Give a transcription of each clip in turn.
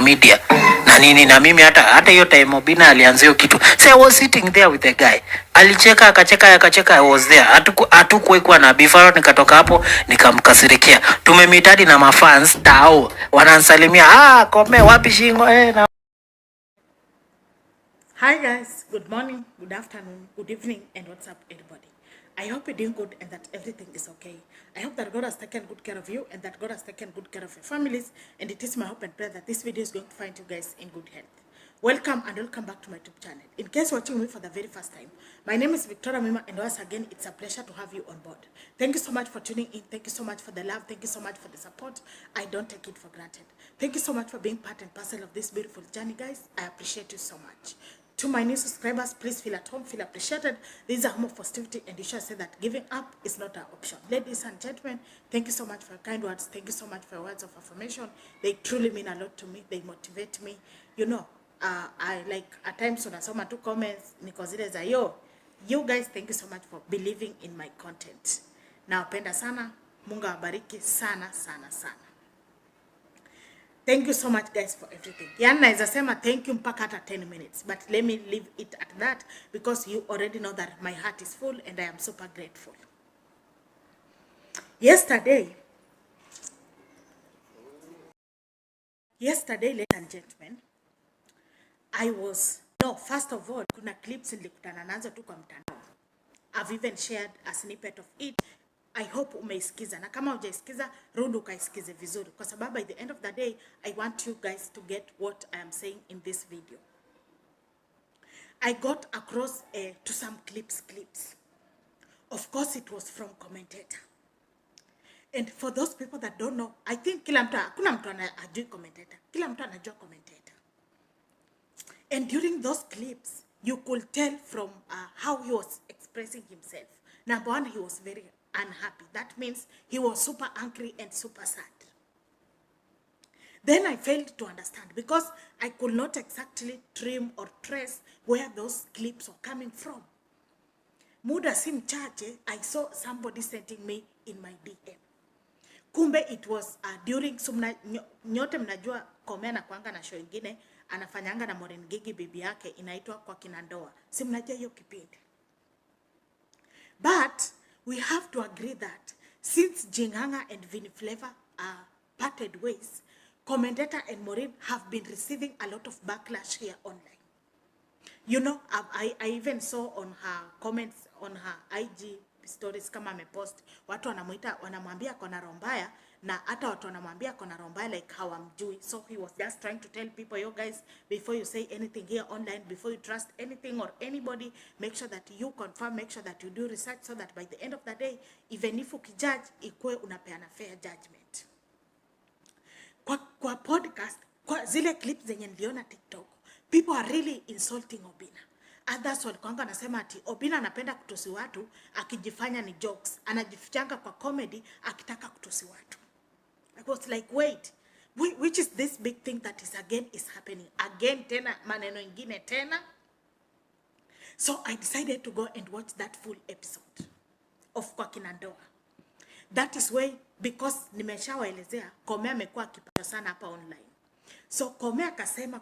media na nini, na mimi hata hiyo time Obina alianzia kitu. So I was sitting there with the guy. Alicheka akacheka, I was there. Hatukuwa na before, nikatoka hapo nikamkasirikia. Tumemitadi na mafans tao wanansalimia, Kome wapi shingo na. Hi guys, good morning, good afternoon, good evening, and what's up everybody. I hope you're doing good and that everything is okay. I hope that God has taken good care of you and that God has taken good care of your families, and it is my hope and prayer that this video is going to find you guys in good health. Welcome and welcome back to my YouTube channel. In case you're watching me for the very first time, my name is Victoria Mima, and once again it's a pleasure to have you on board. Thank you so much for tuning in. Thank you so much for the love. Thank you so much for the support. I don't take it for granted. Thank you so much for being part and parcel of this beautiful journey, guys. I appreciate you so much. To my new subscribers, please feel at home, feel appreciated. This is a home of positivity, and you should say that giving up is not an option. Ladies and gentlemen, thank you so much for your kind words. Thank you so much for your words of affirmation. They truly mean a lot to me. They motivate me. You know, I like at times when I saw my two comments, nikozile za yo, you guys, thank you so much for believing in my content. Nawapenda sana. Mungu awabariki sana sana sana. Thank you so much guys for everything. Yani naweza sema thank you mpaka hata 10 minutes. But let me leave it at that because you already know that my heart is full and I am super grateful. Yesterday, ladies and gentlemen, first of all, kuna clips nilikutana nazo tu kwa mtandao. I've even shared a snippet of it. I hope umeisikiza, na kama hujaisikiza rudi ukaisikize vizuri, kwa sababu by the end of the day I want you guys to get what I am saying in this video. I got across to some clips. Of course it was from commentator. And for those people that don't know, I think kila mtu, hakuna mtu anajui commentator. Kila mtu anajua commentator. And during those clips you could tell from how he was expressing himself. Number one, he was very unhappy. That means he was super angry and super sad. Then I failed to understand because I could not exactly trim or trace where those clips were coming from. Muda si mchache, I saw somebody sending me in my DM. Kumbe it was during nyote mnajua Kome na kuanga na show ingine anafanyanga na Moren Gigi bibi yake inaitwa kwa kina ndoa. Si mnajua hiyo kipindi. But we have to agree that since Jinganga and Vini Flavor parted ways, commentator and Maureen have been receiving a lot of backlash here online. You know, I even saw on her comments on her IG stories kama amepost watu wanamwambia kona rombaya, na hata watu wanamwambia kona rombaya like hawamjui. So he was just trying to tell people, yo guys, before you say anything here online, before you trust anything or anybody, make sure that you confirm, make sure that you do research, so that by the end of the day, even if ukijudge, ikue unapeana fair judgment. Kwa podcast, kwa zile clips zenye niliona TikTok, people are really insulting Obina. Others walikuanga nasema ati Obina anapenda kutusi watu akijifanya ni jokes, anajifichanga kwa comedy akitaka kutusi watu. I was like, wait, which is this big thing that is happening again, tena maneno ingine tena. So I decided to go and watch that full episode of kwa kina ndoa. That is why, because nimeshawaelezea Kome amekuwa akipata sana hapa online. So Kome akasema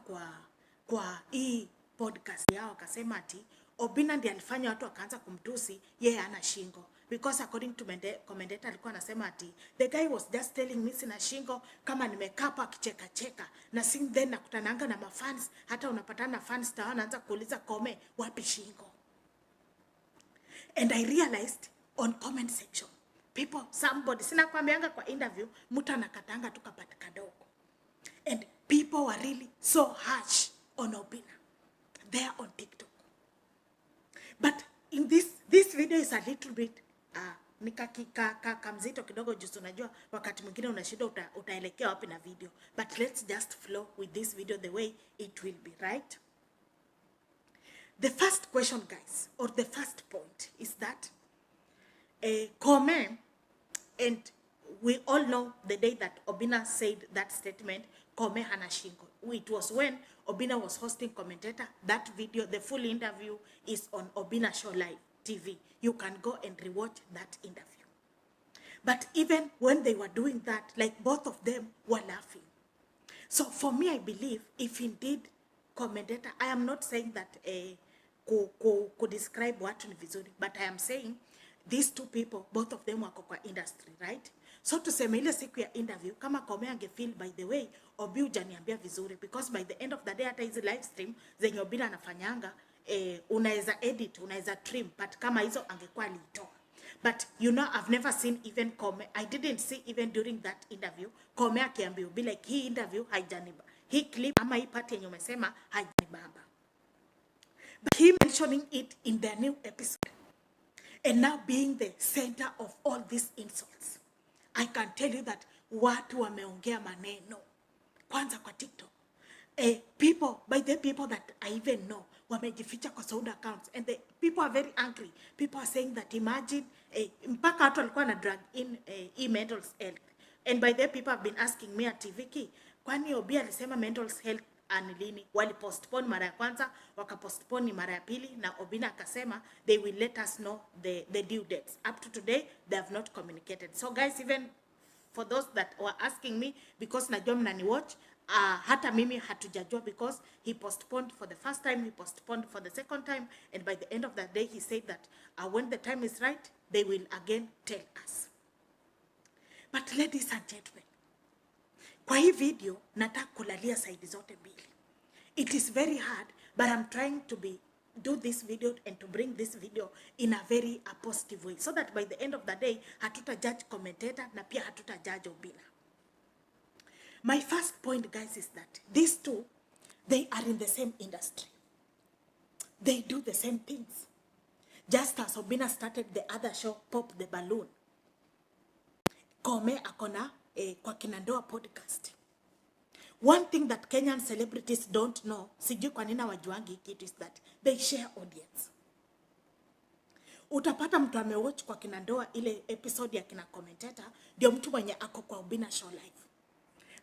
kwa hii podcast yao akasema ati Obina ndiye alifanya watu wakaanza kumtusi yeye ana shingo, because according to commentator alikuwa anasema ati the guy was just telling me sina shingo, kama nimekapa akicheka na since then nakutananga na mafans, hata unapatana na fans tawa anaanza kuuliza Kome wapi shingo. And I realized on comment section somebody, sina kuambianga kwa interview mtu anakatanga tu kapata kadogo, and people were really so harsh on Obina there on TikTok. But in this video is a little bit kamzito kidogo, just unajua wakati mwingine unashida utaelekea wapi na video, but let's just flow with this video the way it will be, right? The first question, guys, or the first point is that Kome, and we all know the day that Obina said that statement, Kome hana shingo. It was when Obina was hosting commentator. That video, the full interview, is on Obina Show Live TV. You can go and rewatch that interview. But even when they were doing that, like both of them were laughing. So for me, I believe if indeed commentator, I am not saying that could describe watu ni vizuri, but I am saying these two people, both of them wako kwa industry, right? So tuseme ile siku ya interview, kama Kome angefeel by the way, Obi hujaniambia vizuri, because by the end of the day, hata hizi live stream zenye Obina anafanyanga, unaweza edit, unaweza trim, but kama hizo angekuwa alitoa. But you know, I've never seen even Kome, I didn't see even during that interview, Kome akiambia Obi like hii interview haijaniba, hii clip ama hii part yenye umesema haijanibamba. But him mentioning it in their new episode, and now being the center of all these insults, I can tell you that watu wameongea maneno kwanza kwa TikTok. People, by the people that I even know, wamejificha kwa soda accounts, and the people are very angry. People are saying that imagine, mpaka watu walikuwa na drag in mental health. And by the people have been asking me at Viki, kwani Obi alisema mental health anilini? Wali postpone mara ya kwanza, waka postpone mara ya pili, na Obina akasema they will let us know the due dates. Up to today, they have not communicated. So guys, even for those that were asking me, because najua mnani watch, hata mimi hatujajua, because he postponed for the first time, he postponed for the second time, and by the end of that day, he said that when the time is right, they will again tell us. But ladies and gentlemen, kwa hii video, nataka kulalia side zote mbili. It is very hard, but I'm trying to do this video and to bring this video in a very positive way, so that by the end of the day, hatuta judge commentator na pia hatuta judge Obina. My first point, guys, is that these two, they are in the same industry. They do the same things. Just as Obina started the other show, Pop the Balloon, Kome akona kwa Kinandoa podcast. One thing that Kenyan celebrities don't know, sijui kwa nini wajuangi kitu, is that they share audience. Utapata mtu amewatch kwa Kinandoa ile episode ya kina commentator, ndio mtu mwenye ako kwa Obina show live.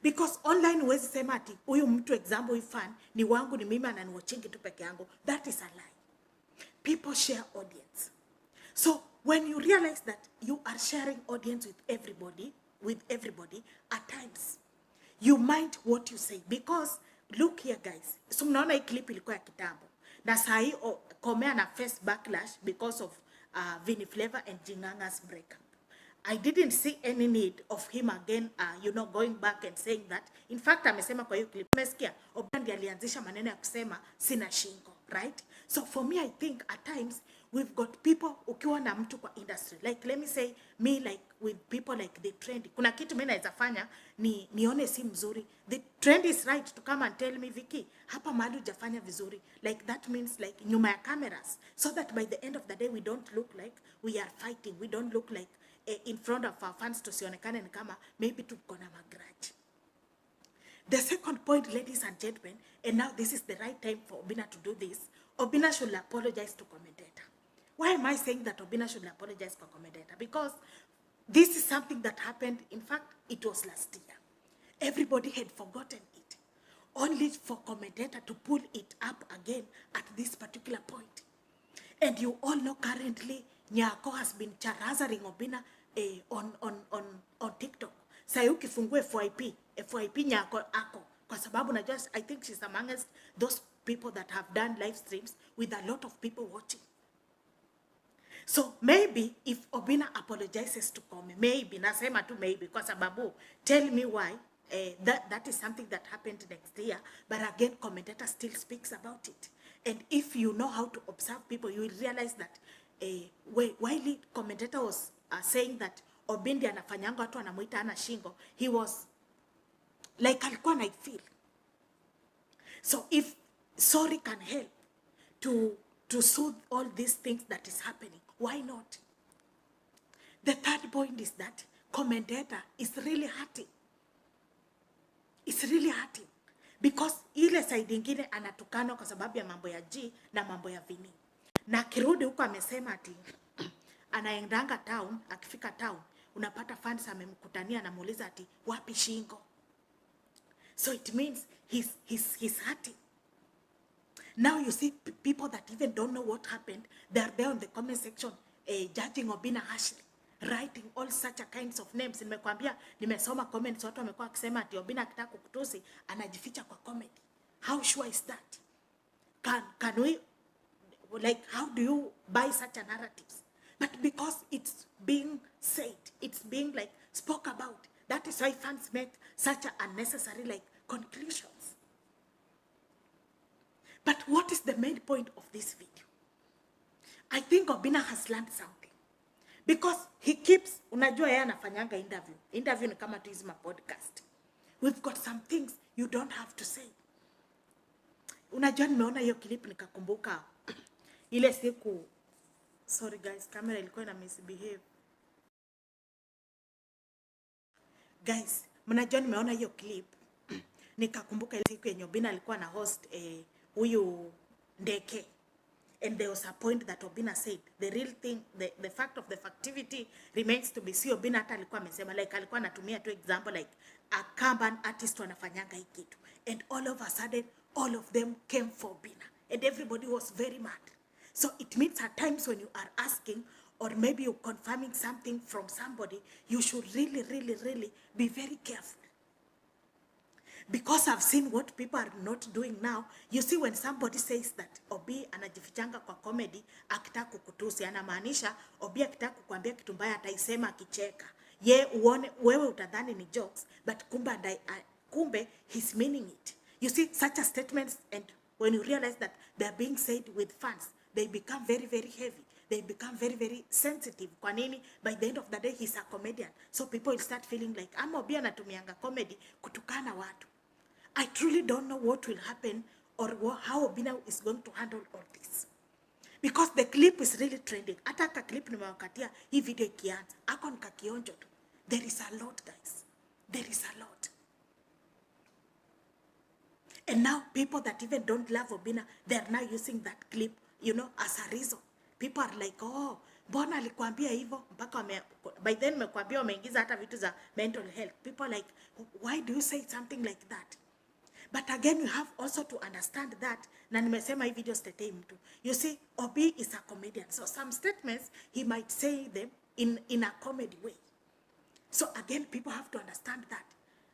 Because online huwezi sema ati huyu mtu example, huyu fan ni wangu, ni mimi ananiwatchingi tu peke yangu. That is a lie. People share audience. So when you realize that you are sharing audience with everybody, at times you mind what you say, because look here guys, so mnaona hii clip ilikuwa ya kitambo, na saa hii Kome ana face backlash because of Vini Flavor and Jinganga's breakup. I didn't see any need of him again, going back and saying that. In fact, amesema kwa hiyo clip, umesikia Obina alianzisha maneno ya kusema sina shingo, right? So for me, I think at times we've got people, ukiwa na mtu kwa industry, like let me say me, like with people like the trend, kuna kitu mimi naweza fanya nione si mzuri, the trend is right to come and tell me, Viki, hapa mahali hujafanya vizuri, like that means like nyuma ya cameras, so that by the end of the day we don't look like we are fighting, we don't look like in front of our fans, tusionekane ni kama maybe tuko na magrudge. The second point, ladies and gentlemen, and now this is the right time for Obina to do this, Obina should apologize to commentator. Why am I saying that Obina should apologize for commentator? Because this is something that happened, in fact, it was last year. Everybody had forgotten it, only for commentator to pull it up again at this particular point. And you all know currently, Nyako has been charazaring Obina on TikTok. Sasa ukifungue FYP Nyako ako, kwa sababu na just, I think she's amongst those people that have done live streams with a lot of people watching. So maybe if Obina apologizes to Kome, maybe, nasema tu maybe, kwa sababu, tell me why that is something that happened next year, but again, commentator still speaks about it. And if you know how to observe people, you will realize that while the commentator was saying that Obindi anafanyanga watu anamuita ana shingo, he was like alikuwa na feel. So if sorry can help to soothe all these things that is happening, why not? The third point is that commentator is really hurting. It's really hurting. Because ile side ingine anatukana kwa sababu ya mambo ya G na mambo ya Vini. Na kirudi huko amesema ati anaendanga town, akifika town unapata fans amemkutania, anamuuliza ati wapi shingo. So it means he's hurting. Now you see people that even don't know what happened, they are there on the comment section judging Obina harshly, writing all such a kinds of names. Nimekwambia, nimesoma comments, watu wamekuwa wakisema ati Obina akitaka kukutusi anajificha kwa comedy. How sure is that? Can we, like, how do you buy such a narratives? But because it's being said, it's being like spoke about, that is why fans make such a unnecessary like conclusions. But what is the main point of this video? I think Obina has learned something. Because he keeps, unajua yeye anafanyanga interview. Interview ni kama tu hizi podcast. We've got some things you don't have to say. Unajua nimeona hiyo clip nikakumbuka ile siku, sorry guys, camera ilikuwa ina misbehave. Guys, mnajua nimeona hiyo clip nikakumbuka ile siku yenye Obina alikuwa na host huyu Ndeke. And there was a point that Obina said, the real thing, the fact of the factivity remains to be seen. Obina hata alikuwa amesema, like alikuwa anatumia tu example like a Kanban artist wanafanyanga hii kitu. And all of a sudden, all of them came for Obina. And everybody was very mad. So it means at times when you are asking, or maybe you're confirming something from somebody, you should really, really, really be very careful. Because I've seen what people are not doing now. You see, when somebody says that Obi anajifichanga kwa comedy akitaka kukutusi, anamaanisha Obi akitaka kukuambia kitu mbaya ataisema akicheka. Ye uone wewe utadhani ni jokes, but kumbe he's meaning it. You see, such a statements, and when you realize that they're being said with fans, they become very, very heavy. They become very, very sensitive. Kwa nini? By the end of the day, he's a comedian. So people will start feeling like, ama Obi anatumianga comedy kutukana watu. I truly don't know what will happen or how Obina is going to handle all this. Because the clip is really trending. Hata ka clip nimewakatia hii video ikianza. Ako nikakionjo tu. There is a lot, guys. There is a lot. And now people that even don't love Obina, they are now using that clip, you know, as a reason. People are like, oh, mbona alikuambia hivyo? Mpaka by then mekwambia wameingiza hata vitu za mental health. People are like, why do you say something like that? But again, you have also to understand that, na nimesema hii video stetei mtu. You see, Obi is a comedian. So some statements, he might say them in a comedy way. So again, people have to understand that.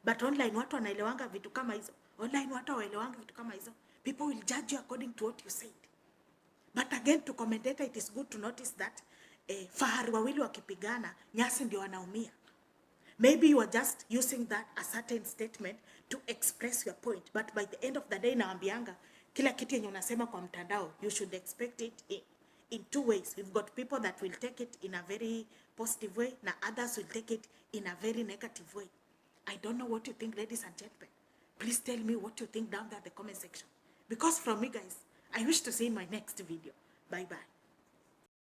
But online, watu wanaelewanga vitu kama hizo. Online, watu waelewanga vitu kama hizo. People will judge you according to what you said. But again, to commentator, it is good to notice that fahari wawili wakipigana, nyasi ndio wanaumia. Maybe you are just using that a certain statement to express your point. But by the end of the day, naambianga, kila kitu yenye unasema kwa mtandao, you should expect it in two ways. We've got people that will take it in a very positive way, na others will take it in a very negative way. I don't know what you think, ladies and gentlemen. Please tell me what you think down there in the comment section. Because from me, guys, I wish to see in my next video. Bye-bye.